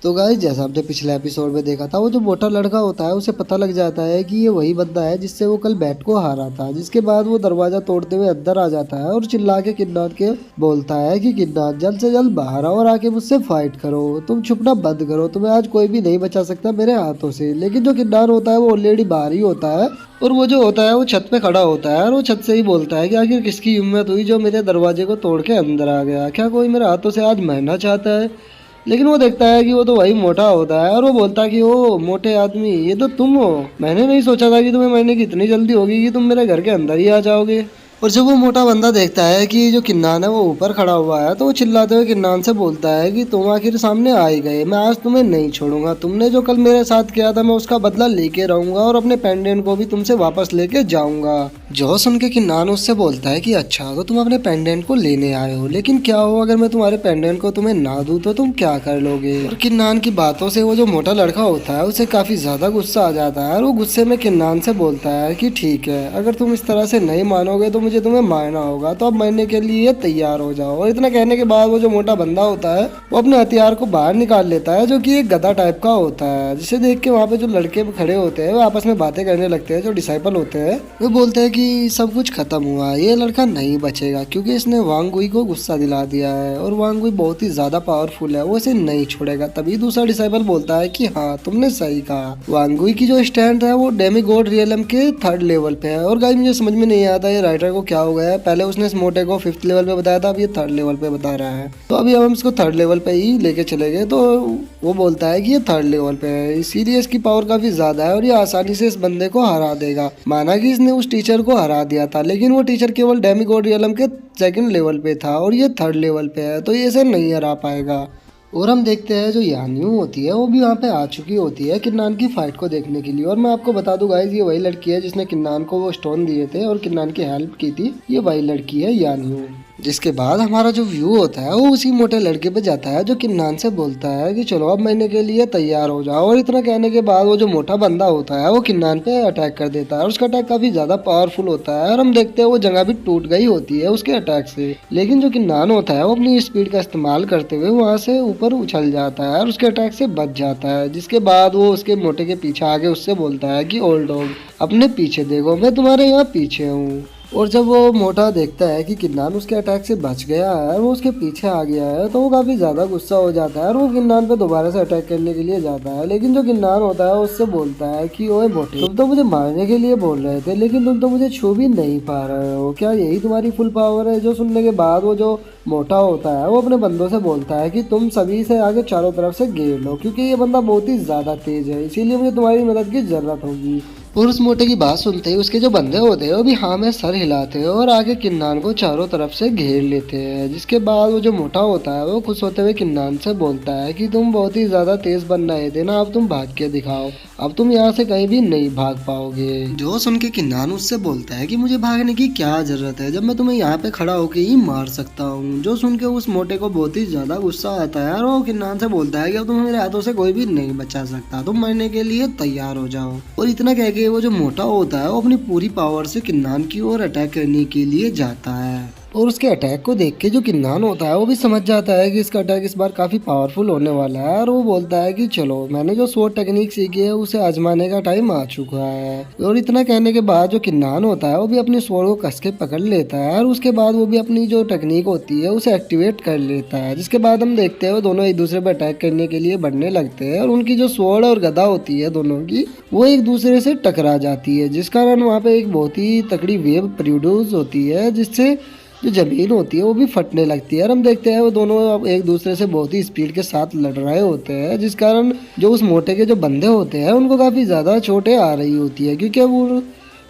तो गाइस जैसा आपने पिछले एपिसोड में देखा था, वो जो मोटा लड़का होता है उसे पता लग जाता है कि ये वही बंदा है जिससे वो कल बैट को हारा था। जिसके बाद वो दरवाजा तोड़ते हुए अंदर आ जाता है और चिल्ला के किन्नान के बोलता है कि किन्नान जल्द से जल्द बाहर आओ और आके मुझसे फाइट करो, तुम छुपना बंद करो, तुम्हें आज कोई भी नहीं बचा सकता मेरे हाथों से। लेकिन जो किन्नान होता है वो ऑलरेडी बाहर ही होता है और वो जो होता है वो छत पे खड़ा होता है और वो छत से ही बोलता है कि आखिर किसकी हिम्मत हुई जो मेरे दरवाजे को तोड़ के अंदर आ गया, क्या कोई मेरे हाथों से आज मरना चाहता है। लेकिन वो देखता है कि वो तो वही मोटा होता है और वो बोलता है कि ओ मोटे आदमी, ये तो तुम हो। मैंने नहीं सोचा था कि तुम्हें मरने की इतनी जल्दी होगी कि तुम मेरे घर के अंदर ही आ जाओगे। और जब वो मोटा बंदा देखता है कि जो किन्नान है वो ऊपर खड़ा हुआ है, तो वो चिल्लाते हुए किन्नान से बोलता है कि तुम आखिर सामने आ ही गए, मैं आज तुम्हें नहीं छोड़ूंगा। तुमने जो कल मेरे साथ किया था मैं उसका बदला लेके रहूंगा और अपने पेंडेंट को भी तुमसे वापस लेके जाऊंगा। जो सुन के किन्नान उससे बोलता है कि अच्छा तो तुम अपने पेंडेंट को लेने आए हो, लेकिन क्या हो अगर मैं तुम्हारे पेंडेंट को तुम्हें ना दूं तो तुम क्या कर लोगे। और किन्नान की बातों से वो जो मोटा लड़का होता है उसे काफी ज्यादा गुस्सा आ जाता है और वो गुस्से में किन्नान से बोलता है कि ठीक है, अगर तुम इस तरह से नहीं मानोगे तो मुझे तुम्हें मारना होगा, तो अब मरने के लिए तैयार हो जाओ। और इतना कहने के बाद वो जो मोटा बंदा होता है वो अपने हथियार को बाहर निकाल लेता है, जो कि एक गदा टाइप का होता है। जिसे देख के वहाँ पे जो लड़के खड़े होते हैं वो आपस में बातें करने लगते हैं। जो डिसाइपल होते हैं वो बोलते हैं कि सब कुछ खत्म हुआ, ये लड़का नहीं बचेगा क्योंकि इसने वांग गुई को गुस्सा दिला दिया है और वांग गुई बहुत ही ज्यादा पावरफुल है, वो इसे नहीं छोड़ेगा। तभी दूसरा डिसाइपल बोलता है कि हाँ तुमने सही कहा, वांग गुई की जो स्टैंड है वो डेमी गॉड रियलम के 3rd लेवल पे है। और गाइस मुझे समझ में नहीं आता ये राइटर को क्या हो गया है, पहले उसने इस मोटे को 5th लेवल पे बताया था, अब ये 3rd लेवल पे बता रहा है। तो अभी हम इसको 3rd लेवल पे ही लेके चले गए, तो वो बोलता है कि ये 3rd लेवल पे है, इसीलिए इसकी पावर काफी ज्यादा है और ये आसानी से इस बंदे को हरा देगा। माना कि इसने उस टीचर को हरा दिया था, लेकिन वो टीचर केवल डेमी गॉड रियलम के 2nd लेवल पे था और ये 3rd लेवल पे है, तो ये इसे नहीं हरा पाएगा। और हम देखते हैं जो यान्यू होती है वो भी वहाँ पे आ चुकी होती है किन्नान की फाइट को देखने के लिए। और मैं आपको बता दूं गाइज, ये वही लड़की है जिसने किन्नान को वो स्टोन दिए थे और किन्नान की हेल्प की थी, ये वही लड़की है यान्यू। जिसके बाद हमारा जो व्यू होता है वो उसी मोटे लड़के पे जाता है जो किन्नान से बोलता है कि चलो अब मरने के लिए तैयार हो जाओ। और इतना कहने के बाद वो जो मोटा बंदा होता है वो किन्नान पे अटैक कर देता है और उसका अटैक काफी ज्यादा पावरफुल होता है और हम देखते हैं वो जगह भी टूट गई होती है उसके अटैक से। लेकिन जो किन्नान होता है वो अपनी स्पीड का इस्तेमाल करते हुए वहाँ से ऊपर उछल जाता है और उसके अटैक से बच जाता है। जिसके बाद वो उसके मोटे के पीछे आगे उससे बोलता है कि ओल्ड डॉग अपने पीछे देखो, मैं तुम्हारे यहाँ पीछे हूँ। और जब वो मोटा देखता है कि किन्नान उसके अटैक से बच गया है, वो उसके पीछे आ गया है, तो वो काफी ज्यादा गुस्सा हो जाता है और वो किन्नान पे दोबारा से अटैक करने के लिए जाता है। लेकिन जो किन्नान होता है उससे बोलता है कि ओए मोटे, तुम तो मुझे मारने के लिए बोल रहे थे लेकिन तुम तो मुझे छू भी नहीं पा रहे हो, क्या यही तुम्हारी फुल पावर है। जो सुनने के बाद वो जो मोटा होता है वो अपने बंदों से बोलता है कि तुम सभी से आगे चारों तरफ से घेर लो, क्योंकि ये बंदा बहुत ही ज्यादा तेज है, इसीलिए मुझे तुम्हारी मदद की जरूरत होगी। और उस मोटे की बात सुनते ही उसके जो बंदे होते हैं वो भी हाँ में सर हिलाते हैं और आगे किन्नान को चारों तरफ से घेर लेते हैं। जिसके बाद वो जो मोटा होता है वो खुश होते हुए किन्नान से बोलता है कि तुम बहुत ही ज्यादा तेज बन रहे थे ना, अब तुम भाग के दिखाओ, अब तुम यहाँ से कहीं भी नहीं भाग पाओगे। जो सुन के किन्नान उससे बोलता है कि मुझे भागने की क्या जरूरत है जब मैं तुम्हें यहाँ पे खड़ा होके ही मार सकता हूँ। जो सुन के उस मोटे को बहुत ही ज्यादा गुस्सा आता है और वो किन्नान से बोलता है कि अब तुम्हें मेरे हाथों से कोई भी नहीं बचा सकता, तुम मरने के लिए तैयार हो जाओ। और इतना कह के वो जो मोटा होता है वो अपनी पूरी पावर से किन्नान की ओर अटैक करने के लिए जाता है। और उसके अटैक को देख के जो किन्नान होता है वो भी समझ जाता है कि इसका अटैक इस बार काफी पावरफुल होने वाला है और वो बोलता है कि चलो मैंने जो स्वॉर्ड टेक्निक सीखी है उसे आजमाने का टाइम आ चुका है। और इतना कहने के बाद जो किन्नान होता है वो भी अपनी स्वॉर्ड को कस के पकड़ लेता है और उसके बाद वो भी अपनी जो टेक्निक होती है उसे एक्टिवेट कर लेता है। जिसके बाद हम देखते हैं वो दोनों एक दूसरे पर अटैक करने के लिए बढ़ने लगते हैं और उनकी जो स्वॉर्ड और गदा होती है दोनों की वो एक दूसरे से टकरा जाती है, जिस कारण वहाँ पे एक बहुत ही तकड़ी वेव प्रोड्यूस होती है जिससे जो जमीन होती है वो भी फटने लगती है। और हम देखते हैं वो दोनों अब एक दूसरे से बहुत ही स्पीड के साथ लड़ रहे होते हैं, जिस कारण जो उस मोटे के जो बंदे होते हैं उनको काफ़ी ज़्यादा चोटें आ रही होती है, क्योंकि वो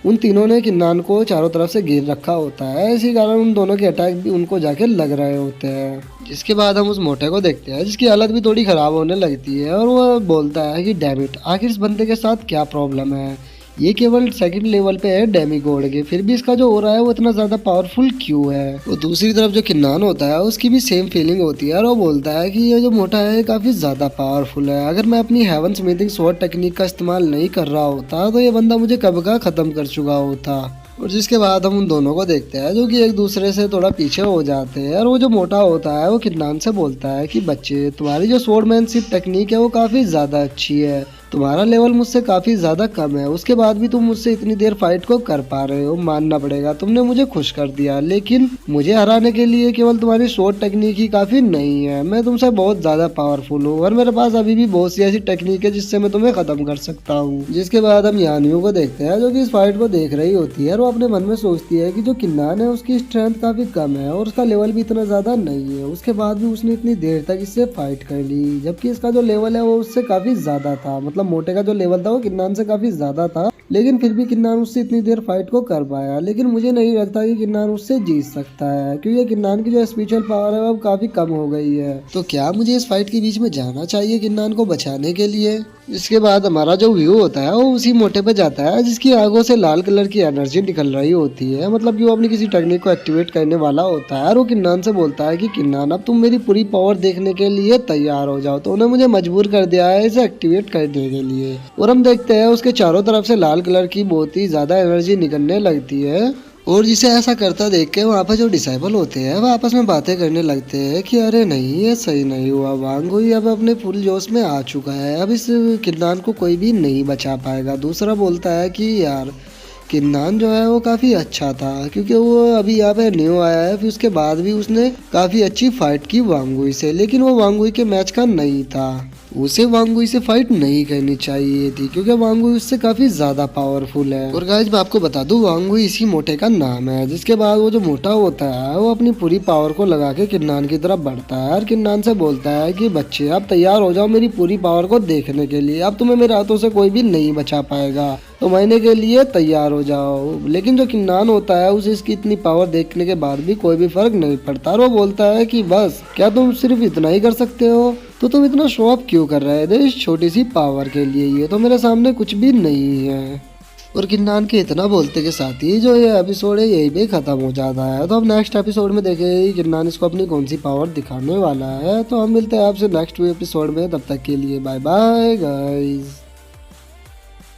उन तीनों ने किन्नान को चारों तरफ से घेर रखा होता है। इसी कारण उन दोनों के अटैक भी उनको जाके लग रहे होते हैं। जिसके बाद हम उस मोटे को देखते हैं जिसकी हालत भी थोड़ी ख़राब होने लगती है और वो बोलता है कि डैम इट, आखिर इस बंदे के साथ क्या प्रॉब्लम है, ये केवल 2nd लेवल पे है डेमी गॉड के, फिर भी इसका जो हो रहा है वो इतना ज्यादा पावरफुल क्यों है। तो दूसरी तरफ जो किन्नान होता है उसकी भी सेम फीलिंग होती है और वो बोलता है कि ये जो मोटा है काफी ज्यादा पावरफुल है, अगर मैं अपनी हेवन स्मिथिंग स्वॉर्ड टेक्निक का इस्तेमाल नहीं कर रहा होता तो ये बंदा मुझे कब का खत्म कर चुका होता। और जिसके बाद हम उन दोनों को देखते हैं जो कि एक दूसरे से थोड़ा पीछे हो जाते हैं। और वो जो मोटा होता है वो किन्नान से बोलता है कि बच्चे, तुम्हारी जो स्वॉर्डमैनशिप टेक्निक है वो काफ़ी ज़्यादा अच्छी है, तुम्हारा लेवल मुझसे काफ़ी ज़्यादा कम है, उसके बाद भी तुम मुझसे इतनी देर फाइट को कर पा रहे हो, मानना पड़ेगा तुमने मुझे खुश कर दिया। लेकिन मुझे हराने के लिए केवल तुम्हारी शॉर्ट टेक्निक ही काफ़ी नहीं है, मैं तुमसे बहुत ज़्यादा पावरफुल हूँ और मेरे पास अभी भी बहुत सी ऐसी टेक्निक है जिससे मैं तुम्हें ख़त्म कर सकता हूँ। जिसके बाद हम यानियों को देखते हैं जो कि इस फाइट को देख रही होती है और वो अपने मन में सोचती है कि जो किन्नान है उसकी स्ट्रेंथ काफ़ी कम है और उसका लेवल भी इतना ज़्यादा नहीं है, उसके बाद भी उसने इतनी देर तक इससे फाइट कर ली, जबकि इसका जो लेवल है वो उससे काफ़ी ज़्यादा था। मतलब मोटे का जो लेवल था वो किन्नान से काफी ज्यादा था, लेकिन फिर भी किन्नान उससे इतनी देर फाइट को कर पाया। लेकिन मुझे नहीं लगता कि किन्नान उससे जीत सकता है, क्योंकि किन्नान की जो स्पिरिचुअल पावर है वो काफी कम हो गई है। तो क्या मुझे इस फाइट के बीच में जाना चाहिए किन्नान को बचाने के लिए? इसके बाद हमारा जो व्यू होता है वो उसी मोटे पे जाता है जिसकी आंखों से लाल कलर की एनर्जी निकल रही होती है, मतलब कि वो अपनी किसी टेक्निक को एक्टिवेट करने वाला होता है। और वो किन्नान से बोलता है कि किन्नान, अब तुम मेरी पूरी पावर देखने के लिए तैयार हो जाओ। तो उन्हें मुझे मजबूर कर दिया है इसे एक्टिवेट करने के लिए। और हम देखते हैं उसके चारों तरफ से लाल कलर की बहुत ही ज्यादा एनर्जी निकलने लगती है। और जिसे ऐसा करता देख के वहाँ पर जो डिसाइबल होते हैं वह आपस में बातें करने लगते हैं कि अरे नहीं, ये सही नहीं हुआ, वांग हुई अब अपने फुल जोश में आ चुका है, अब इस किन्नान को कोई भी नहीं बचा पाएगा। दूसरा बोलता है कि यार किन्नान जो है वो काफ़ी अच्छा था, क्योंकि वो अभी यहाँ पे न्यू आया है, फिर उसके बाद भी उसने काफ़ी अच्छी फाइट की वांगुई से, लेकिन वो वांगुई के मैच का नहीं था, उसे वांगुई से फाइट नहीं करनी चाहिए थी क्योंकि वांगुई उससे काफी ज्यादा पावरफुल है। और गाइस मैं आपको बता दूं वांगुई इसी मोटे का नाम है। जिसके बाद वो जो मोटा होता है वो अपनी पूरी पावर को लगा के किन्नान की तरफ बढ़ता है और किन्नान से बोलता है कि बच्चे आप तैयार हो जाओ मेरी पूरी पावर को देखने के लिए, अब तुम्हें मेरे हाथों से कोई भी नहीं बचा पाएगा, तो मरने के लिए तैयार हो जाओ। लेकिन जो किन्नान होता है उसे इसकी इतनी पावर देखने के बाद भी कोई भी फर्क नहीं पड़ता और वो बोलता है कि बस क्या तुम सिर्फ इतना ही कर सकते हो, तो तुम इतना शो ऑफ क्यों कर रहे थे इस छोटी सी पावर के लिए, ये तो मेरे सामने कुछ भी नहीं है। और किन्नान के इतना बोलते के साथ ही जो ये एपिसोड है यही पे खत्म हो जाता है। तो हम नेक्स्ट एपिसोड में देखेंगे किन्नान इसको अपनी कौन सी पावर दिखाने वाला है। तो हम मिलते हैं आपसे नेक्स्ट एपिसोड में, तब तक के लिए बाय बाय गाइस।